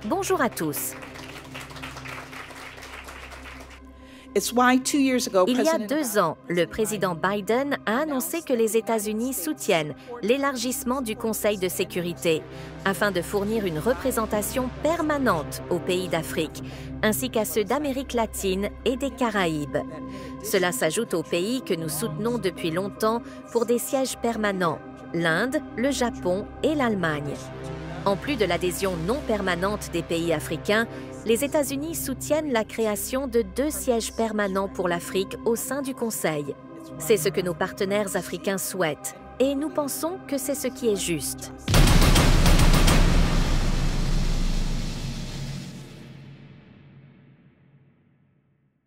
Bonjour à tous. Il y a 2 ans, le président Biden a annoncé que les États-Unis soutiennent l'élargissement du Conseil de sécurité afin de fournir une représentation permanente aux pays d'Afrique, ainsi qu'à ceux d'Amérique latine et des Caraïbes. Cela s'ajoute aux pays que nous soutenons depuis longtemps pour des sièges permanents, l'Inde, le Japon et l'Allemagne. En plus de l'adhésion non permanente des pays africains, les États-Unis soutiennent la création de 2 sièges permanents pour l'Afrique au sein du Conseil. C'est ce que nos partenaires africains souhaitent, et nous pensons que c'est ce qui est juste.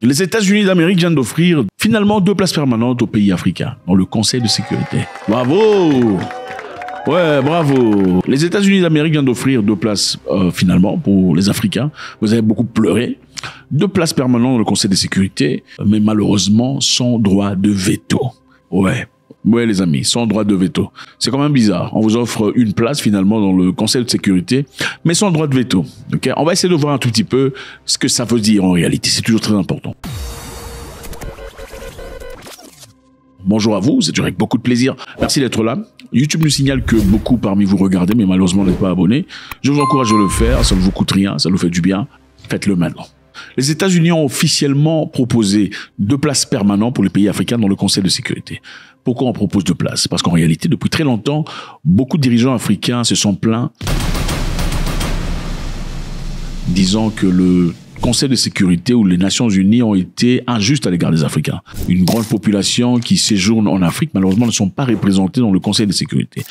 Les États-Unis d'Amérique viennent d'offrir finalement 2 places permanentes aux pays africains dans le Conseil de sécurité. Bravo! Ouais, bravo. Les États-Unis d'Amérique viennent d'offrir 2 places finalement pour les Africains. Vous avez beaucoup pleuré. 2 places permanentes dans le Conseil de sécurité, mais malheureusement sans droit de veto. Ouais, les amis, sans droit de veto. C'est quand même bizarre. On vous offre une place finalement dans le Conseil de sécurité, mais sans droit de veto. Okay? On va essayer de voir un tout petit peu ce que ça veut dire en réalité. C'est toujours très important. Bonjour à vous, c'est toujours avec beaucoup de plaisir. Merci d'être là. YouTube nous signale que beaucoup parmi vous regardez, mais malheureusement n'êtes pas abonnés. Je vous encourage à le faire, ça ne vous coûte rien, ça nous fait du bien. Faites-le maintenant. Les États-Unis ont officiellement proposé 2 places permanentes pour les pays africains dans le Conseil de sécurité. Pourquoi on propose 2 places? Parce qu'en réalité, depuis très longtemps, beaucoup de dirigeants africains se sont plaints, disant que le Conseil de sécurité ou les Nations Unies ont été injustes à l'égard des Africains. Une grande population qui séjourne en Afrique, malheureusement, ne sont pas représentées dans le Conseil de sécurité.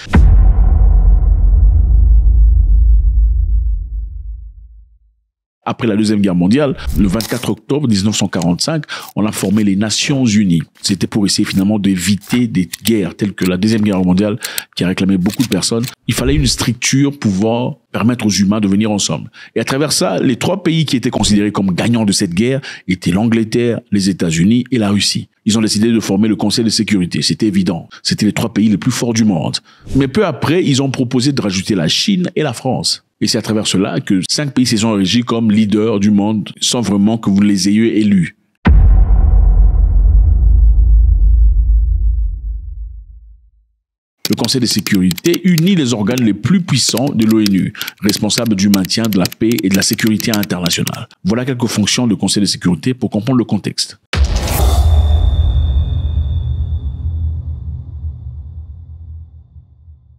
Après la Deuxième Guerre mondiale, le 24 octobre 1945, on a formé les Nations Unies. C'était pour essayer finalement d'éviter des guerres telles que la Deuxième Guerre mondiale qui a réclamé beaucoup de personnes. Il fallait une structure pouvant permettre aux humains de venir ensemble. Et à travers ça, les 3 pays qui étaient considérés comme gagnants de cette guerre étaient l'Angleterre, les États-Unis et la Russie. Ils ont décidé de former le Conseil de sécurité. C'était évident. C'était les 3 pays les plus forts du monde. Mais peu après, ils ont proposé de rajouter la Chine et la France. Et c'est à travers cela que 5 pays se sont érigés comme leaders du monde sans vraiment que vous les ayez élus. Le Conseil de sécurité unit les organes les plus puissants de l'ONU, responsables du maintien de la paix et de la sécurité internationale. Voilà quelques fonctions du Conseil de sécurité pour comprendre le contexte.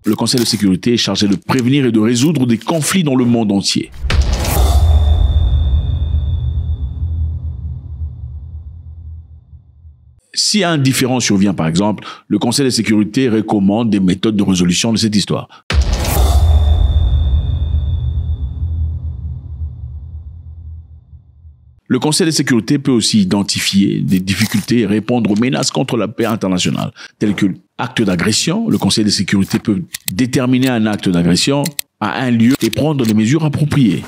Le Conseil de sécurité est chargé de prévenir et de résoudre des conflits dans le monde entier. Si un différend survient, par exemple, le Conseil de sécurité recommande des méthodes de résolution de cette histoire. Le Conseil de sécurité peut aussi identifier des difficultés et répondre aux menaces contre la paix internationale, telles que l'acte d'agression. Le Conseil de sécurité peut déterminer un acte d'agression à un lieu et prendre des mesures appropriées.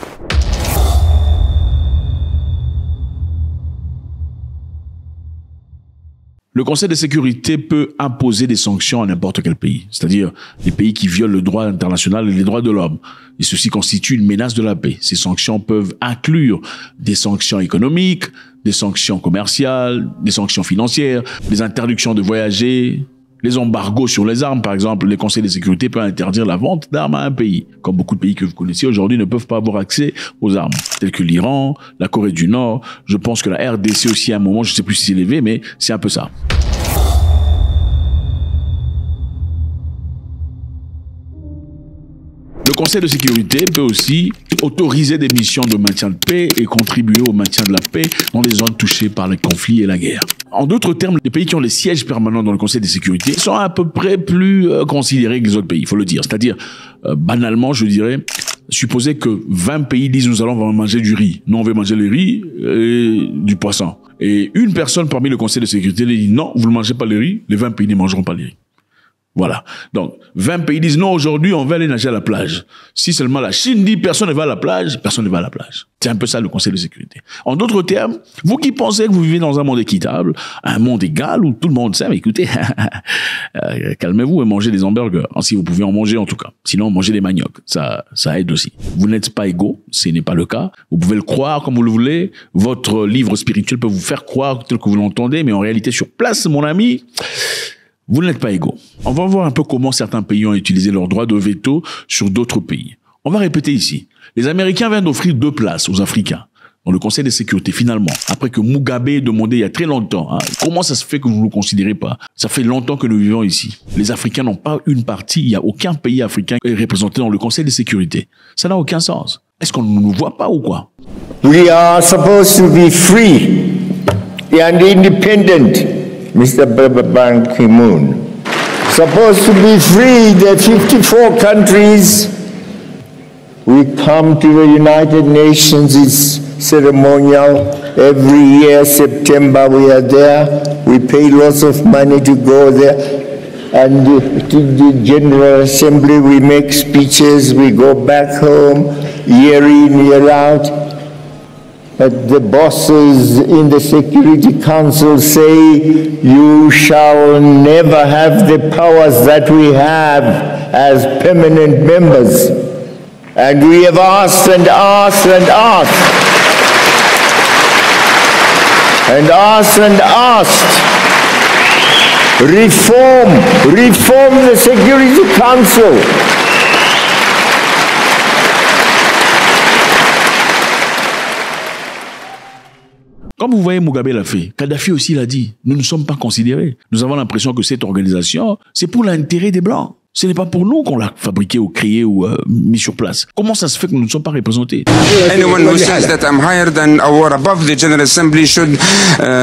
Le Conseil de sécurité peut imposer des sanctions à n'importe quel pays, c'est-à-dire les pays qui violent le droit international et les droits de l'homme. Et ceci constitue une menace de la paix. Ces sanctions peuvent inclure des sanctions économiques, des sanctions commerciales, des sanctions financières, des interdictions de voyager, les embargos sur les armes, par exemple. Le Conseil de sécurité peut interdire la vente d'armes à un pays, comme beaucoup de pays que vous connaissez aujourd'hui ne peuvent pas avoir accès aux armes, tels que l'Iran, la Corée du Nord. Je pense que la RDC aussi à un moment, je ne sais plus si c'est élevé, mais c'est un peu ça. Le Conseil de sécurité peut aussi autoriser des missions de maintien de paix et contribuer au maintien de la paix dans les zones touchées par les conflits et la guerre. En d'autres termes, les pays qui ont des sièges permanents dans le Conseil de sécurité sont à peu près plus considérés que les autres pays, il faut le dire. C'est-à-dire, banalement, je dirais, supposez que 20 pays disent nous allons manger du riz. Nous, on veut manger le riz et du poisson. Et une personne parmi le Conseil de sécurité dit non, vous ne mangez pas le riz, les 20 pays ne mangeront pas le riz. Voilà. Donc, 20 pays disent non, aujourd'hui, on va aller nager à la plage. Si seulement la Chine dit personne ne va à la plage, personne ne va à la plage. C'est un peu ça le Conseil de sécurité. En d'autres termes, vous qui pensez que vous vivez dans un monde équitable, un monde égal où tout le monde sait, écoutez, calmez-vous et mangez des hamburgers. Si vous pouvez en manger en tout cas. Sinon, mangez des maniocs. Ça aide aussi. Vous n'êtes pas égaux. Ce n'est pas le cas. Vous pouvez le croire comme vous le voulez. Votre livre spirituel peut vous faire croire tel que vous l'entendez, mais en réalité, sur place, mon ami, vous n'êtes pas égaux. On va voir un peu comment certains pays ont utilisé leur droit de veto sur d'autres pays. On va répéter ici. Les Américains viennent d'offrir 2 places aux Africains dans le Conseil de sécurité, finalement, après que Mugabe ait demandé il y a très longtemps, comment ça se fait que vous ne le considérez pas? Ça fait longtemps que nous vivons ici. Les Africains n'ont pas une partie, il n'y a aucun pays africain qui est représenté dans le Conseil de sécurité. Ça n'a aucun sens. Est-ce qu'on ne nous voit pas ou quoi? We are supposed to be free and independent. Mr. Ban Ki-moon. Supposed to be free, the 54 countries. We come to the United Nations, it's ceremonial. Every year, September, we are there. We pay lots of money to go there. And to the General Assembly, we make speeches, we go back home, year in, year out. But the bosses in the Security Council say you shall never have the powers that we have as permanent members. And we have asked and asked and asked. And asked and asked. Reform the Security Council. Comme vous voyez, Mugabe l'a fait. Kadhafi aussi l'a dit. Nous ne sommes pas considérés. Nous avons l'impression que cette organisation, c'est pour l'intérêt des Blancs. Ce n'est pas pour nous qu'on l'a fabriqué ou créé ou mis sur place. Comment ça se fait que nous ne sommes pas représentés? Anyone who says that I'm higher than or above the General Assembly should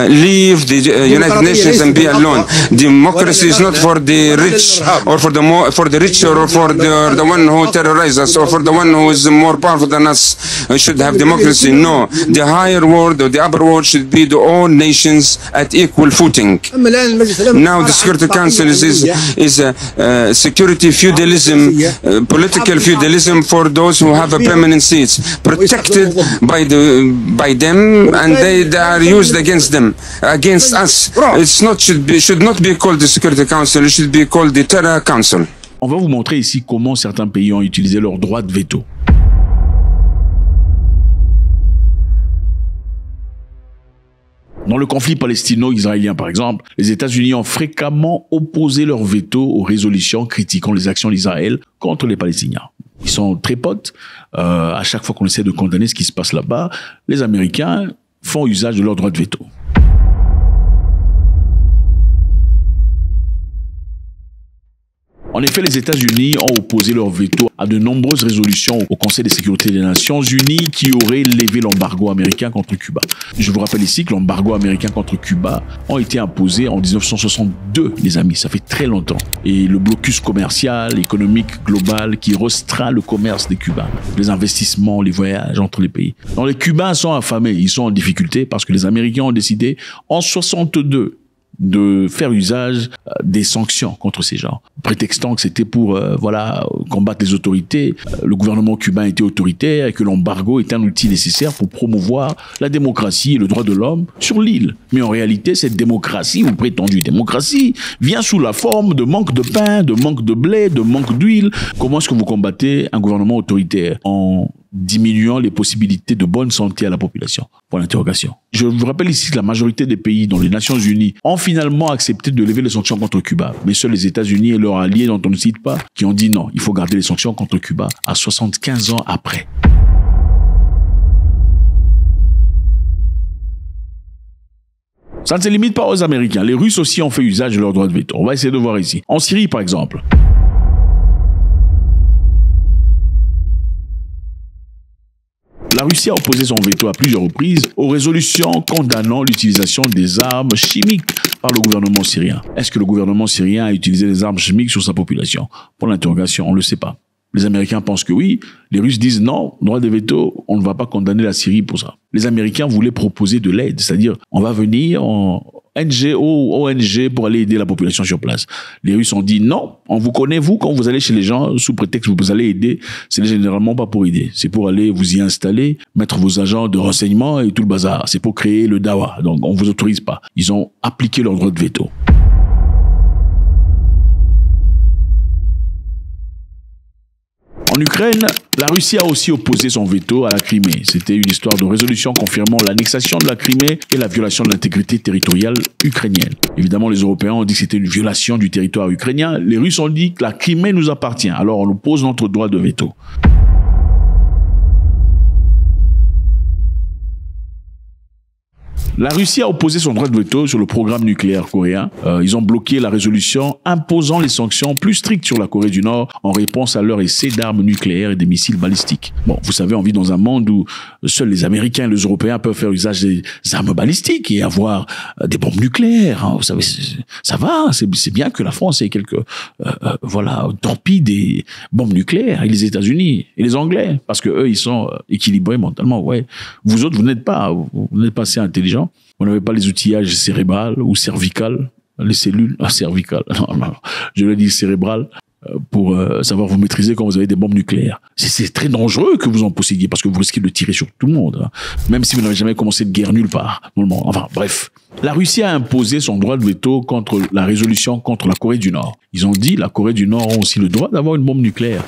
leave the United Nations and be alone. Democracy is not for the rich or for the rich or for the one who terrorizes us or for the one who is more powerful than us. We should have democracy. No, the higher world or the upper world should be the all nations at equal footing. Now the Security Council is a security feudalism, political feudalism for those who have a permanent seats, protected by them, and they are used against them, against us. It's not should not be called the Security Council. It should be called the Terror Council. On va vous montrer ici comment certains pays ont utilisé leur droit de veto. Dans le conflit palestino-israélien, par exemple, les États-Unis ont fréquemment opposé leur veto aux résolutions critiquant les actions d'Israël contre les Palestiniens. Ils sont très potes. À chaque fois qu'on essaie de condamner ce qui se passe là-bas, les Américains font usage de leur droit de veto. En effet, les États-Unis ont opposé leur veto à de nombreuses résolutions au Conseil de sécurité des Nations Unies qui auraient levé l'embargo américain contre Cuba. Je vous rappelle ici que l'embargo américain contre Cuba a été imposé en 1962, les amis, ça fait très longtemps. Et le blocus commercial, économique, global qui restreint le commerce des Cubains, les investissements, les voyages entre les pays. Donc les Cubains sont affamés, ils sont en difficulté parce que les Américains ont décidé en 62 de faire usage des sanctions contre ces gens, prétextant que c'était pour combattre les autorités. Le gouvernement cubain était autoritaire et que l'embargo était un outil nécessaire pour promouvoir la démocratie et le droit de l'homme sur l'île. Mais en réalité, cette démocratie, ou prétendue démocratie, vient sous la forme de manque de pain, de manque de blé, de manque d'huile. Comment est-ce que vous combattez un gouvernement autoritaire? En diminuant les possibilités de bonne santé à la population. Pour l'interrogation. Je vous rappelle ici que la majorité des pays dont les Nations Unies ont finalement accepté de lever les sanctions contre Cuba. Mais seuls les États-Unis et leurs alliés dont on ne cite pas, qui ont dit non, il faut garder les sanctions contre Cuba à 75 ans après. Ça ne se limite pas aux Américains. Les Russes aussi ont fait usage de leur droit de veto. On va essayer de voir ici. En Syrie, par exemple. La Russie a opposé son veto à plusieurs reprises aux résolutions condamnant l'utilisation des armes chimiques par le gouvernement syrien. Est-ce que le gouvernement syrien a utilisé des armes chimiques sur sa population? Pour l'interrogation, on ne le sait pas. Les Américains pensent que oui. Les Russes disent non, droit de veto, on ne va pas condamner la Syrie pour ça. Les Américains voulaient proposer de l'aide, c'est-à-dire on va venir NGO, ONG pour aller aider la population sur place. Les Russes ont dit non, on vous connaît, vous, quand vous allez chez les gens, sous prétexte que vous allez aider, c'est généralement pas pour aider. C'est pour aller vous y installer, mettre vos agents de renseignement et tout le bazar. C'est pour créer le dawa. Donc, on vous autorise pas. Ils ont appliqué leur droit de veto. En Ukraine, la Russie a aussi opposé son veto à la Crimée. C'était une histoire de résolution confirmant l'annexation de la Crimée et la violation de l'intégrité territoriale ukrainienne. Évidemment, les Européens ont dit que c'était une violation du territoire ukrainien. Les Russes ont dit que la Crimée nous appartient. Alors on oppose notre droit de veto. La Russie a opposé son droit de veto sur le programme nucléaire coréen. Ils ont bloqué la résolution imposant les sanctions plus strictes sur la Corée du Nord en réponse à leur essai d'armes nucléaires et des missiles balistiques. Bon, vous savez, on vit dans un monde où seuls les Américains et les Européens peuvent faire usage des armes balistiques et avoir des bombes nucléaires. Hein. Vous savez, ça va, c'est bien que la France ait quelques torpilles et bombes nucléaires, et les États-Unis et les Anglais, parce que eux, ils sont équilibrés mentalement. Ouais, vous autres, vous n'êtes pas assez intelligents. Vous n'avez pas les outillages cérébral ou cervical, les cellules cervicales. Non, je le dis cérébral pour savoir vous maîtriser quand vous avez des bombes nucléaires. C'est très dangereux que vous en possédiez parce que vous risquez de tirer sur tout le monde, hein, même si vous n'avez jamais commencé de guerre nulle part. Enfin, bref. La Russie a imposé son droit de veto contre la résolution contre la Corée du Nord. Ils ont dit la Corée du Nord a aussi le droit d'avoir une bombe nucléaire.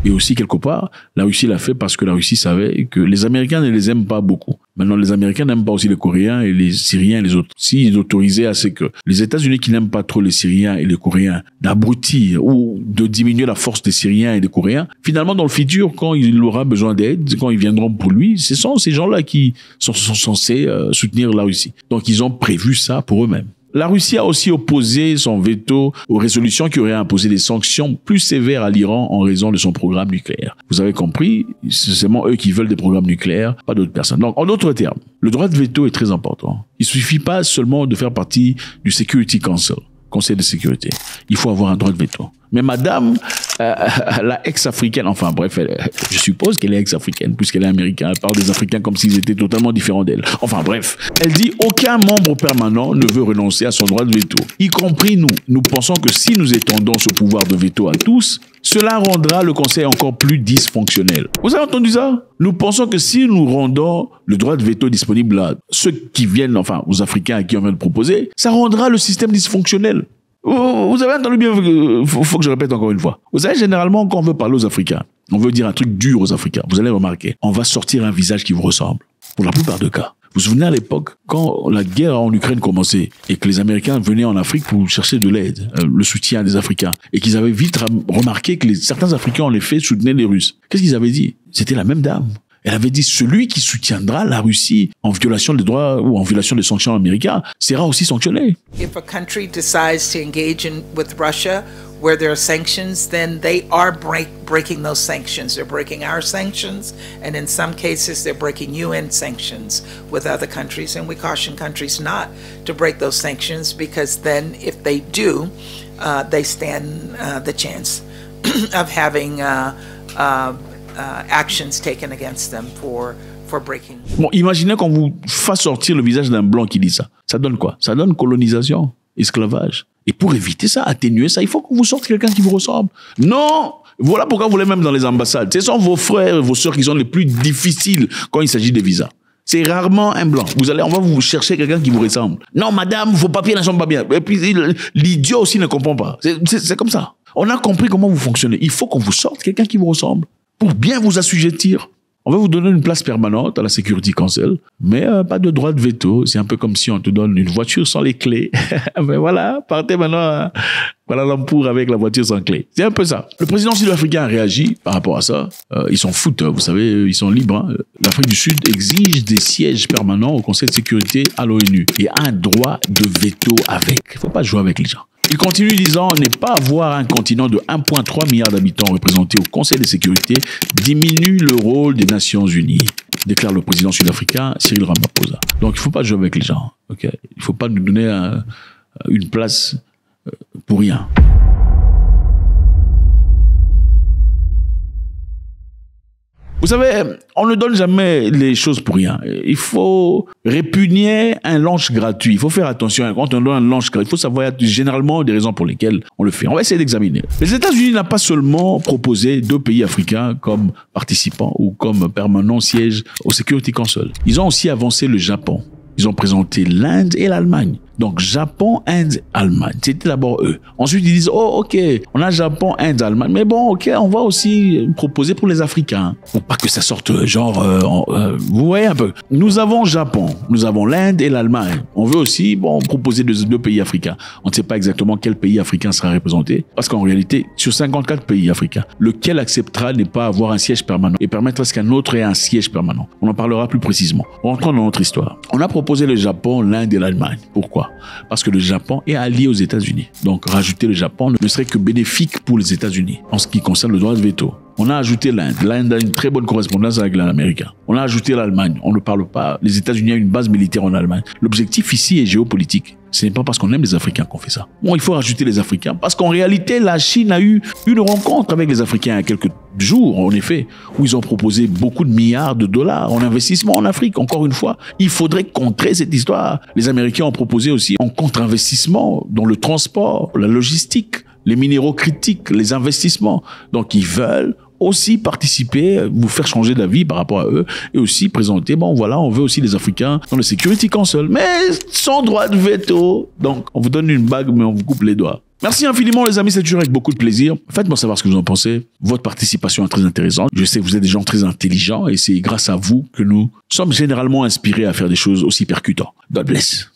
Et aussi, quelque part, la Russie l'a fait parce que la Russie savait que les Américains ne les aiment pas beaucoup. Maintenant, les Américains n'aiment pas aussi les Coréens et les Syriens et les autres. S'ils autorisaient à ce que les États-Unis qui n'aiment pas trop les Syriens et les Coréens d'abrutir ou de diminuer la force des Syriens et des Coréens, finalement, dans le futur, quand il aura besoin d'aide, quand ils viendront pour lui, ce sont ces gens-là qui sont censés soutenir la Russie. Donc, ils ont prévu ça pour eux-mêmes. La Russie a aussi opposé son veto aux résolutions qui auraient imposé des sanctions plus sévères à l'Iran en raison de son programme nucléaire. Vous avez compris, c'est seulement eux qui veulent des programmes nucléaires, pas d'autres personnes. Donc, en d'autres termes, le droit de veto est très important. Il suffit pas seulement de faire partie du Security Council, Conseil de sécurité. Il faut avoir un droit de veto. Mais madame, la ex-africaine, enfin bref, je suppose qu'elle est ex-africaine, puisqu'elle est américaine. Elle parle des Africains comme s'ils étaient totalement différents d'elle. Enfin bref, elle dit « Aucun membre permanent ne veut renoncer à son droit de veto, y compris nous. Nous pensons que si nous étendons ce pouvoir de veto à tous, cela rendra le Conseil encore plus dysfonctionnel. » Vous avez entendu ça? Nous pensons que si nous rendons le droit de veto disponible à ceux qui viennent, enfin aux Africains à qui on vient de proposer, ça rendra le système dysfonctionnel. Vous avez entendu bien, faut que je répète encore une fois. Vous savez, généralement, quand on veut parler aux Africains, on veut dire un truc dur aux Africains. Vous allez remarquer, on va sortir un visage qui vous ressemble. Pour la plupart des cas. Vous vous souvenez à l'époque, quand la guerre en Ukraine commençait et que les Américains venaient en Afrique pour chercher de l'aide, le soutien des Africains, et qu'ils avaient vite remarqué que certains Africains, en effet, soutenaient les Russes. Qu'est-ce qu'ils avaient dit? C'était la même dame. Elle avait dit, celui qui soutiendra la Russie en violation des droits ou en violation des sanctions américaines sera aussi sanctionné. If a country decides to engage with Russia where there are sanctions, then they are breaking those sanctions. They're breaking our sanctions, and in some cases they're breaking UN sanctions with other countries, and we caution countries not to break those sanctions because then if they do, they stand the chance of having actions taken against them for breaking. Bon, imaginez qu'on vous fasse sortir le visage d'un blanc qui dit ça. Ça donne quoi? Ça donne colonisation, esclavage. Et pour éviter ça, atténuer ça, il faut que vous sorte quelqu'un qui vous ressemble. Non! Voilà pourquoi vous l'avez même dans les ambassades. Ce sont vos frères et vos sœurs qui sont les plus difficiles quand il s'agit des visas. C'est rarement un blanc. On va vous chercher quelqu'un qui vous ressemble. Non, madame, vos papiers ne sont pas bien. Et puis, l'idiot aussi ne comprend pas. C'est comme ça. On a compris comment vous fonctionnez. Il faut qu'on vous sorte quelqu'un qui vous ressemble pour bien vous assujettir. On va vous donner une place permanente à la Security Council, mais pas de droit de veto. C'est un peu comme si on te donne une voiture sans les clés. Mais voilà, partez maintenant Kuala Lumpur avec la voiture sans clés. C'est un peu ça. Le président sud-africain a réagi par rapport à ça. Ils s'en foutent, vous savez, ils sont libres. Hein. L'Afrique du Sud exige des sièges permanents au Conseil de sécurité à l'ONU et a un droit de veto avec. Il ne faut pas jouer avec les gens. Il continue disant « Ne pas avoir un continent de 1,3 milliard d'habitants représentés au Conseil de sécurité diminue le rôle des Nations Unies », déclare le président sud-africain Cyril Ramaphosa. Donc il ne faut pas jouer avec les gens. Okay? Il ne faut pas nous donner une place pour rien. Vous savez, on ne donne jamais les choses pour rien. Il faut répugner un launch gratuit. Il faut faire attention. Quand on donne un launch gratuit, il faut savoir généralement des raisons pour lesquelles on le fait. On va essayer d'examiner. Les États-Unis n'ont pas seulement proposé 2 pays africains comme participants ou comme permanents sièges au Security Council. Ils ont aussi avancé le Japon. Ils ont présenté l'Inde et l'Allemagne. Donc, Japon, Inde, Allemagne. C'était d'abord eux. Ensuite, ils disent, oh, ok, on a Japon, Inde, Allemagne. Mais bon, ok, on va aussi proposer pour les Africains. Pour pas que ça sorte genre, vous voyez un peu. Nous avons Japon, nous avons l'Inde et l'Allemagne. On veut aussi, proposer 2 pays africains. On ne sait pas exactement quel pays africain sera représenté. Parce qu'en réalité, sur 54 pays africains, lequel acceptera ne pas avoir un siège permanent et permettre à ce qu'un autre ait un siège permanent. On en parlera plus précisément. Rentrons dans notre histoire. On a proposé le Japon, l'Inde et l'Allemagne. Pourquoi? Parce que le Japon est allié aux États-Unis. Donc, rajouter le Japon ne serait que bénéfique pour les États-Unis en ce qui concerne le droit de veto. On a ajouté l'Inde. L'Inde a une très bonne correspondance avec l'Américain. On a ajouté l'Allemagne. On ne parle pas. Les États-Unis ont une base militaire en Allemagne. L'objectif ici est géopolitique. Ce n'est pas parce qu'on aime les Africains qu'on fait ça. Bon, il faut rajouter les Africains parce qu'en réalité, la Chine a eu une rencontre avec les Africains il y a quelques jours, en effet, où ils ont proposé beaucoup de milliards de dollars en investissement en Afrique. Encore une fois, il faudrait contrer cette histoire. Les Américains ont proposé aussi un contre-investissement dans le transport, la logistique, les minéraux critiques, les investissements. Donc, ils veulent aussi participer, vous faire changer d'avis par rapport à eux et aussi présenter, voilà, on veut aussi les Africains dans le Security Council, mais sans droit de veto. Donc, on vous donne une bague, mais on vous coupe les doigts. Merci infiniment les amis, c'est toujours avec beaucoup de plaisir. Faites-moi savoir ce que vous en pensez. Votre participation est très intéressante. Je sais que vous êtes des gens très intelligents et c'est grâce à vous que nous sommes généralement inspirés à faire des choses aussi percutantes. God bless.